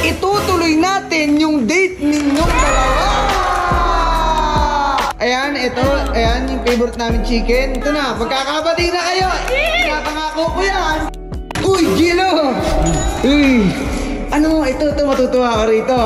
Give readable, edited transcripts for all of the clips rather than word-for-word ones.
itutuloy natin yung date ninyong dalawa. Ayan, ito, ayan yung favorite namin chicken. Ito na, magkakabati na kayo. Pinapangako ko yan. Uy, Gilo! Uy, ano, ito, matutuwa ka rito.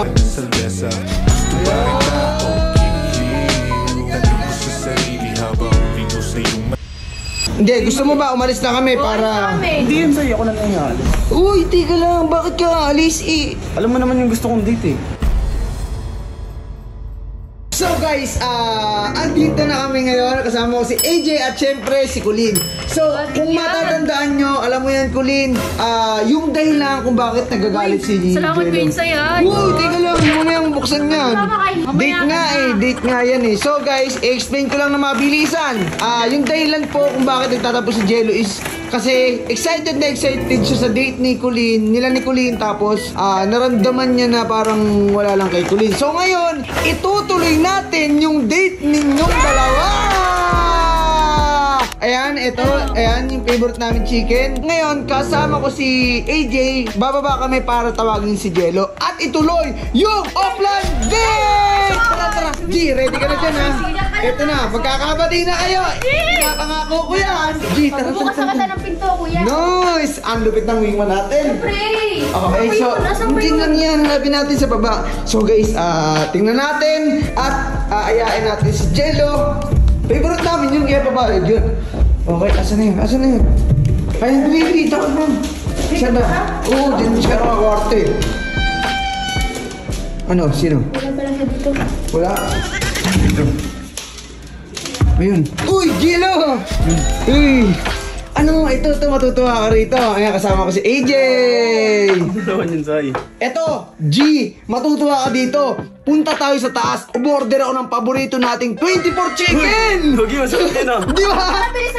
Hindi, gusto mo ba umalis na kami para... Hindi yun sa'yo, ako na lang yung alis. Uy, tika lang, bakit ka alis eh? Alam mo naman yung gusto kong date eh. So guys, andito na kami ngayon. Kasama ko si AJ at syempre si Colleen. So, kung matatandaan nyo, alam mo yan Colleen, yung dahilan kung bakit nagagalit si Jello. Salamat ko yun sa'yo. Uy, teka lang, hindi mo na yung buksan yan. Date nga yan eh. So guys, explain ko lang na mabilisan. Yung dahilan po kung bakit nagtatapos si Jello is kasi excited na excited siya sa date ni Colleen, nila ni Colleen, tapos naramdaman niya na parang wala lang kay Colleen. So ngayon, itutuloy natin yung date ninyong dalawa. Ayan, ito, ayan yung favorite namin chicken. Ngayon, kasama ko si AJ, bababa kami para tawagin si Jello at ituloy yung offline date! Tara, G, ready ka na dyan ha? Ito na, magkakabati na kayo! Pinapangako ko yan! G, tara, Bukas ka ng pinto, kuya. Nice! Ang lupit ng wingman natin! Pre! Okay, so, hindi lang yan, hanapin natin sa baba. So guys, tingnan natin at ayain natin si Jello. Favorite namin yun, kaya pabayad yun. Okay, asan na yun? Asan na yun? Ay, baby, takot mo. Siya na. Oo, dyan siya nakakawarte. Ano, sino? Wala pala siya dito. Wala. Dito. Ayun. Uy, Jello! Uy! Ano, ito, matutuwa ka rito. Ayan, kasama ko si AJ! Ano naman yun sa'yo? Eto, G, matutuwa ka dito. Punta tayo sa taas. Umorder ako ng paborito nating 24 chicken! Huwag yun, masakit yun ah. Di ba?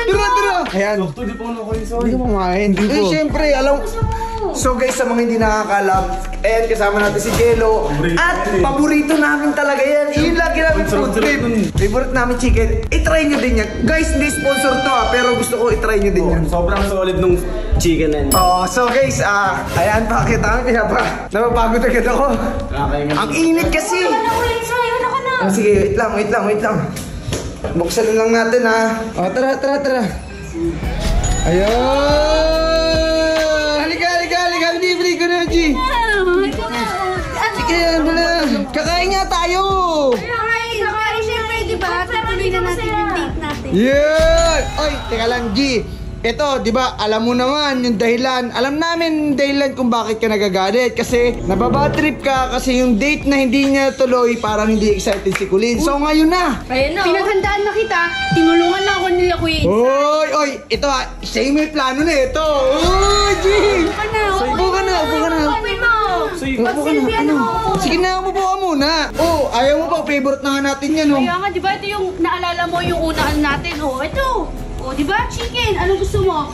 Tira! Ayan. Doktor, di pa ako nakain sa'yo. Hindi ko kumain. Eh, syempre, alam. So guys, sa mga hindi nakakalam, ayan, kasama natin si Jello. At paborito namin talaga yan. Yun lagi namin food trip. Favorite namin chicken. I-try nyo din yan. Guys, hindi sponsor to pero gusto ko i-try nyo din yan. Sobrang solid nung chicken na yun. Oh, so guys, ayan, pakita kami. Kaya pa, napapagod agad ako. Ang init kasi. Sige, wait lang. Buksan na lang natin ha. Oh, tara. Ayun! Halika, libre ko na, G. Sige, kakain nga tayo. Kakain siyempre, di ba? Tuloy na natin yung date natin. Yeah! Oy, teka lang, G. Ito, di ba, alam mo naman yung dahilan. Alam namin yung dahilan kung bakit ka nagagalit. Kasi nababad trip ka kasi yung date na hindi niya tuloy, parang hindi excited si Colleen. So ngayon na. Ayun na. Pinaghandaan na kita. Tinulungan lang ako nila, Kuya. Oy, ito siya yung may plano na ito. Uy, G! Upo ka na. Open mo. Pagsilbihan mo. Sige na, umupo ka muna. Oh, ayaw mo pa, favorite na nga natin yan, oh. Kaya nga, di ba? Ito yung naalala mo yung unaan natin. Oh, ito. Oh, di ba? Chicken. Ano gusto mo?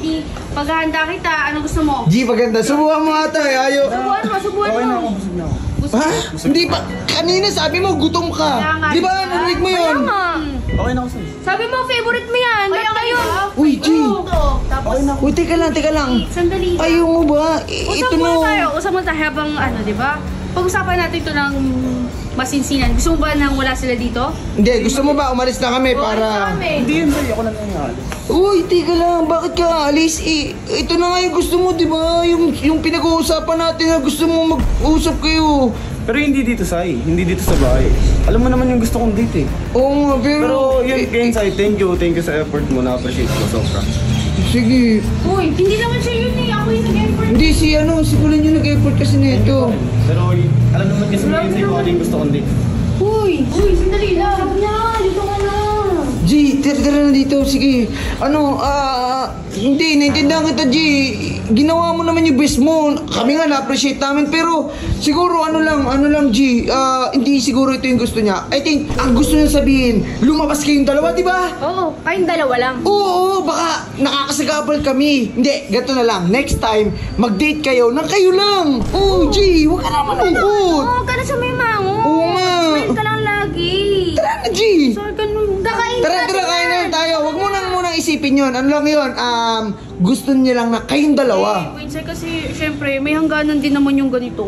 Paghahanda kita. Ano gusto mo? G, paganda. Subuhan mo ata, ayaw. Subuhan mo. Busog na ako. Ha? Hindi ba? Kanina sabi mo, gutom ka. Di ba? Narinig mo yun? Okay na ako sa'yo. Sabi mo, favorite mo yan. Ba't kayo? Uy, G. Tapos, Uy, teka lang. sandali. Ayaw mo ba? Usap Ito muna tayo. na. Usap muna tayo habang ano, di ba? Pag-usapan natin ito ng masinsinan. Gusto mo ba nang wala sila dito? Hindi, gusto mo ba umalis na kami para... Hindi yun sa'yo, ako na lang yung alis. Uy, teka lang. Bakit ka alis? Ito na nga yung gusto mo, di ba? Yung pinag-uusapan natin na gusto mo mag-usap kayo. Pero hindi dito sa'yo, hindi dito sa bahay. Alam mo naman yung gusto kong date eh. Oo nga, Pero yun, kayo sa'yo, thank you sa effort mo, na-appreciate ko, sobra. Sige. Uy, hindi naman siya yun eh. Ako yung nag-effort. Hindi, si Colleen yung nag-effort kasi nito. Pero alam naman kasi mo yun sa'yo kung ano yung gusto kong date. Uy, sandali lang. Sabi na, dito ka na. G, tira na dito. Sige. Hindi, naintindihan kita, G. Ginawa mo naman yung best mo. Kami nga na-appreciate namin. Pero, siguro, ano lang, G. Hindi siguro ito yung gusto niya. I think, ang gusto niya sabihin, lumabas kayong dalawa, di ba? Oo, kayong dalawa lang. Oo, baka nakakasagabal kami. Hindi, gato na lang. Next time, mag-date kayo nang kayo lang. Oo, G, huwag ka naman malungkot. Oo, ka na sa may mango. Oo nga. Kumain ka lang lagi. Tara na, G. Sorry ka nung kakain. Tara, kain na tayo. Huwag mo nang munang isipin opinion. Ano lang yun? Gusto niya lang na kayong dalawa. Quincy, kasi syempre, may hangganan din naman yung ganito.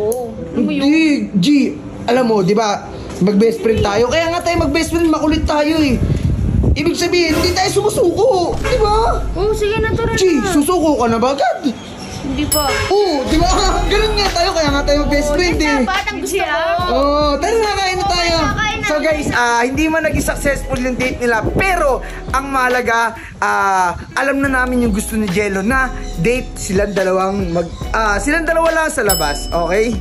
Ano mo yun? Hindi, G. Alam mo, di ba? Mag-best friend tayo. Kaya nga tayo mag-best friend, makulit tayo eh. Ibig sabihin, hindi tayo sumusuko. Di ba? Oh, sige, natural G, na. susuko ka na ba agad? Hindi pa. Oo, di ba? Ganun nga tayo, kaya nga tayo mag-best friend eh. Batang gusto ko. Tara na, kain na tayo. Kain na. So guys, hindi man naging successful yung date nila, pero ang mahalaga, alam na namin yung gusto ni Jello na date silang dalawa lang sa labas, okay?